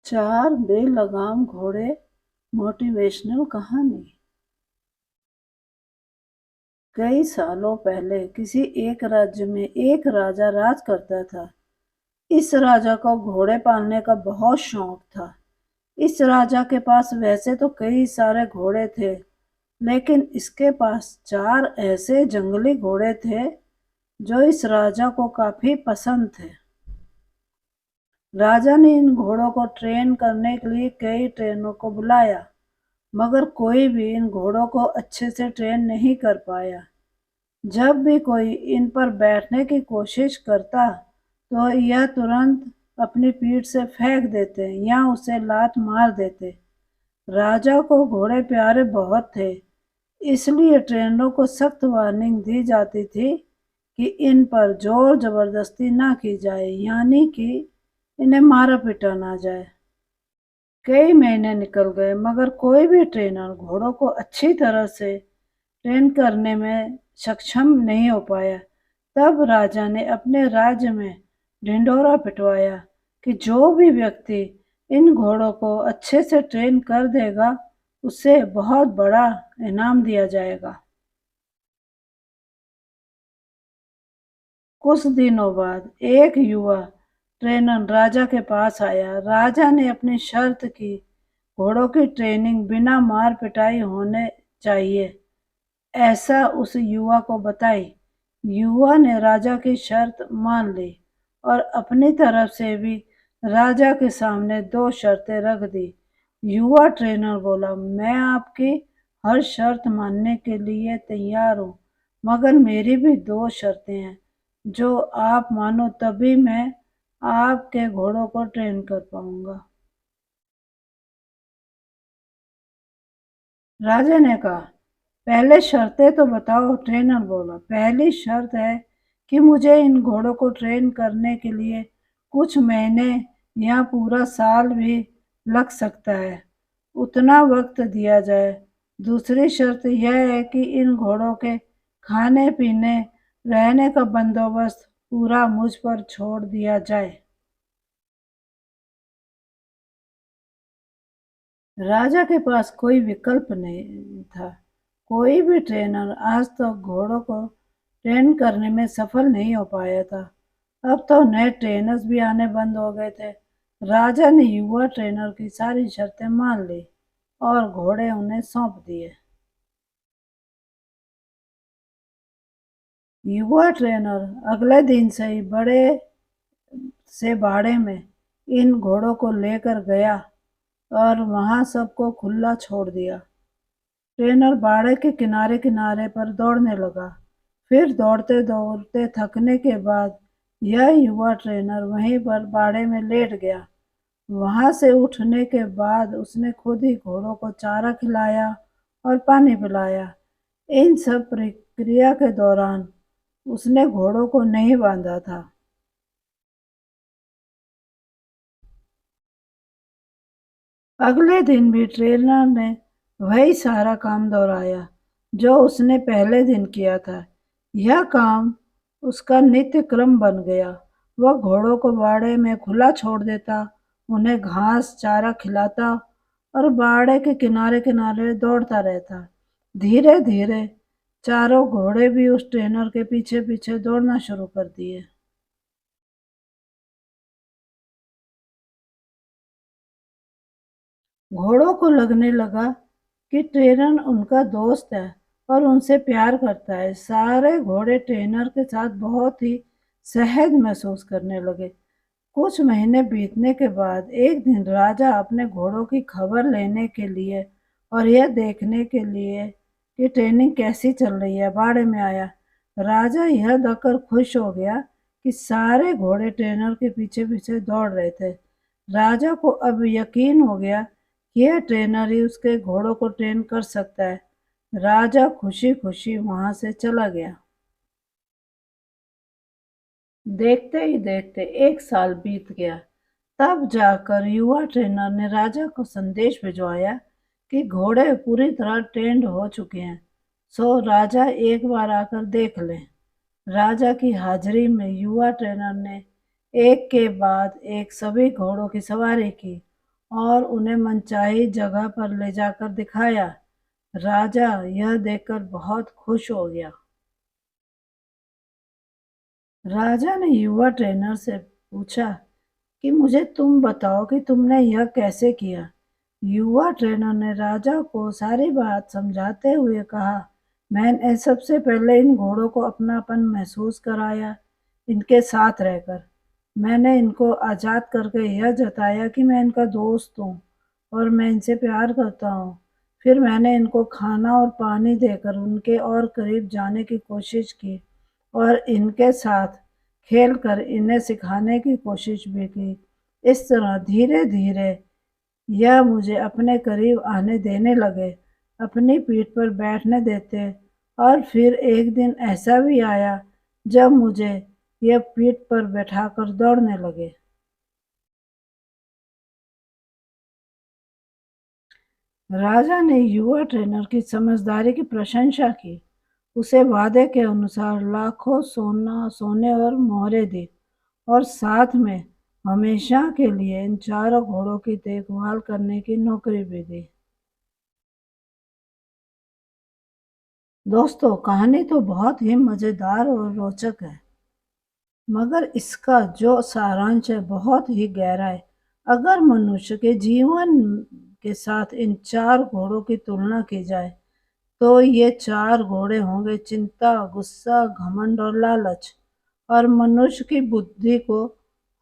चार बेलगाम घोड़े मोटिवेशनल कहानी। कई सालों पहले किसी एक राज्य में एक राजा राज करता था। इस राजा को घोड़े पालने का बहुत शौक था। इस राजा के पास वैसे तो कई सारे घोड़े थे, लेकिन इसके पास चार ऐसे जंगली घोड़े थे जो इस राजा को काफी पसंद थे। राजा ने इन घोड़ों को ट्रेन करने के लिए कई ट्रेनरों को बुलाया, मगर कोई भी इन घोड़ों को अच्छे से ट्रेन नहीं कर पाया। जब भी कोई इन पर बैठने की कोशिश करता, तो यह तुरंत अपनी पीठ से फेंक देते या उसे लात मार देते। राजा को घोड़े प्यारे बहुत थे, इसलिए ट्रेनरों को सख्त वार्निंग दी जाती थी कि इन पर जोर जबरदस्ती ना की जाए, यानी कि इन्हें मारा पीटा ना जाए। कई महीने निकल गए, मगर कोई भी ट्रेनर घोड़ों को अच्छी तरह से ट्रेन करने में सक्षम नहीं हो पाया। तब राजा ने अपने राज्य में ढिंढोरा पिटवाया कि जो भी व्यक्ति इन घोड़ों को अच्छे से ट्रेन कर देगा, उसे बहुत बड़ा इनाम दिया जाएगा। कुछ दिनों बाद एक युवा ट्रेनर राजा के पास आया। राजा ने अपनी शर्त की, घोड़ों की ट्रेनिंग बिना मार पिटाई होने चाहिए, ऐसा उस युवा को बताई। युवा ने राजा की शर्त मान ली और अपनी तरफ से भी राजा के सामने दो शर्तें रख दी। युवा ट्रेनर बोला, मैं आपकी हर शर्त मानने के लिए तैयार हूँ, मगर मेरी भी दो शर्तें हैं। जो आप मानो तभी मैं आपके घोड़ों को ट्रेन कर पाऊंगा। राजा ने कहा, पहले शर्तें तो बताओ। ट्रेनर बोला, पहली शर्त है कि मुझे इन घोड़ों को ट्रेन करने के लिए कुछ महीने या पूरा साल भी लग सकता है, उतना वक्त दिया जाए। दूसरी शर्त यह है कि इन घोड़ों के खाने पीने रहने का बंदोबस्त पूरा मुझ पर छोड़ दिया जाए। राजा के पास कोई विकल्प नहीं था। कोई भी ट्रेनर आज तक घोड़ों को ट्रेन करने में सफल नहीं हो पाया था। अब तो नए ट्रेनर्स भी आने बंद हो गए थे। राजा ने युवा ट्रेनर की सारी शर्तें मान ली और घोड़े उन्हें सौंप दिए। युवा ट्रेनर अगले दिन से ही बड़े से बाड़े में इन घोड़ों को लेकर गया और वहां सबको खुला छोड़ दिया। ट्रेनर बाड़े के किनारे किनारे पर दौड़ने लगा। फिर दौड़ते दौड़ते थकने के बाद यह युवा ट्रेनर वहीं पर बाड़े में लेट गया। वहां से उठने के बाद उसने खुद ही घोड़ों को चारा खिलाया और पानी पिलाया। इन सब प्रक्रिया के दौरान उसने घोड़ों को नहीं बांधा था। अगले दिन भी ट्रेनर ने वही सारा काम दोहराया जो उसने पहले दिन किया था। यह काम उसका नित्य क्रम बन गया। वह घोड़ों को बाड़े में खुला छोड़ देता, उन्हें घास चारा खिलाता और बाड़े के किनारे किनारे दौड़ता रहता। धीरे धीरे चारों घोड़े भी उस ट्रेनर के पीछे पीछे दौड़ना शुरू कर दिए। घोड़ों को लगने लगा कि ट्रेनर उनका दोस्त है और उनसे प्यार करता है। सारे घोड़े ट्रेनर के साथ बहुत ही सहज महसूस करने लगे। कुछ महीने बीतने के बाद एक दिन राजा अपने घोड़ों की खबर लेने के लिए और यह देखने के लिए कि ट्रेनिंग कैसी चल रही है, बाड़े में आया। राजा यह देखकर खुश हो गया कि सारे घोड़े ट्रेनर के पीछे पीछे दौड़ रहे थे। राजा को अब यकीन हो गया कि यह ट्रेनर ही उसके घोड़ों को ट्रेन कर सकता है। राजा खुशी खुशी वहां से चला गया। देखते ही देखते एक साल बीत गया। तब जाकर युवा ट्रेनर ने राजा को संदेश भिजवाया कि घोड़े पूरी तरह ट्रेंड हो चुके हैं, सो राजा एक बार आकर देख लें। राजा की हाजिरी में युवा ट्रेनर ने एक के बाद एक सभी घोड़ों की सवारी की और उन्हें मनचाही जगह पर ले जाकर दिखाया। राजा यह देखकर बहुत खुश हो गया। राजा ने युवा ट्रेनर से पूछा कि मुझे तुम बताओ कि तुमने यह कैसे किया। युवा ट्रेनर ने राजा को सारी बात समझाते हुए कहा, मैंने सबसे पहले इन घोड़ों को अपनापन महसूस कराया। इनके साथ रहकर मैंने इनको आज़ाद करके यह जताया कि मैं इनका दोस्त हूँ और मैं इनसे प्यार करता हूँ। फिर मैंने इनको खाना और पानी देकर उनके और करीब जाने की कोशिश की और इनके साथ खेलकर इन्हें सिखाने की कोशिश भी की। इस तरह धीरे-धीरे यह मुझे अपने करीब आने देने लगे, अपनी पीठ पर बैठने देते और फिर एक दिन ऐसा भी आया जब मुझे यह पीठ पर बैठाकर दौड़ने लगे। राजा ने युवा ट्रेनर की समझदारी की प्रशंसा की, उसे वादे के अनुसार लाखों सोने और मोहरें दी और साथ में हमेशा के लिए इन चारों घोड़ों की देखभाल करने की नौकरी भी दी। दोस्तों, कहानी तो बहुत ही मज़ेदार और रोचक है, मगर इसका जो सारांश है बहुत ही गहरा है। अगर मनुष्य के जीवन के साथ इन चार घोड़ों की तुलना की जाए तो ये चार घोड़े होंगे चिंता, गुस्सा, घमंड और लालच। और मनुष्य की बुद्धि को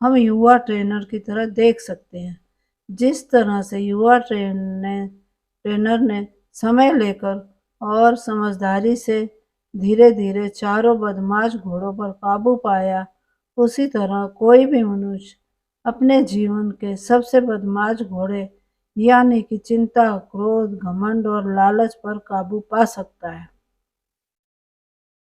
हम युवा ट्रेनर की तरह देख सकते हैं। जिस तरह से युवा ट्रेनर ने समय लेकर और समझदारी से धीरे धीरे चारों बदमाश घोड़ों पर काबू पाया, उसी तरह कोई भी मनुष्य अपने जीवन के सबसे बदमाश घोड़े यानी कि चिंता, क्रोध, घमंड और लालच पर काबू पा सकता है।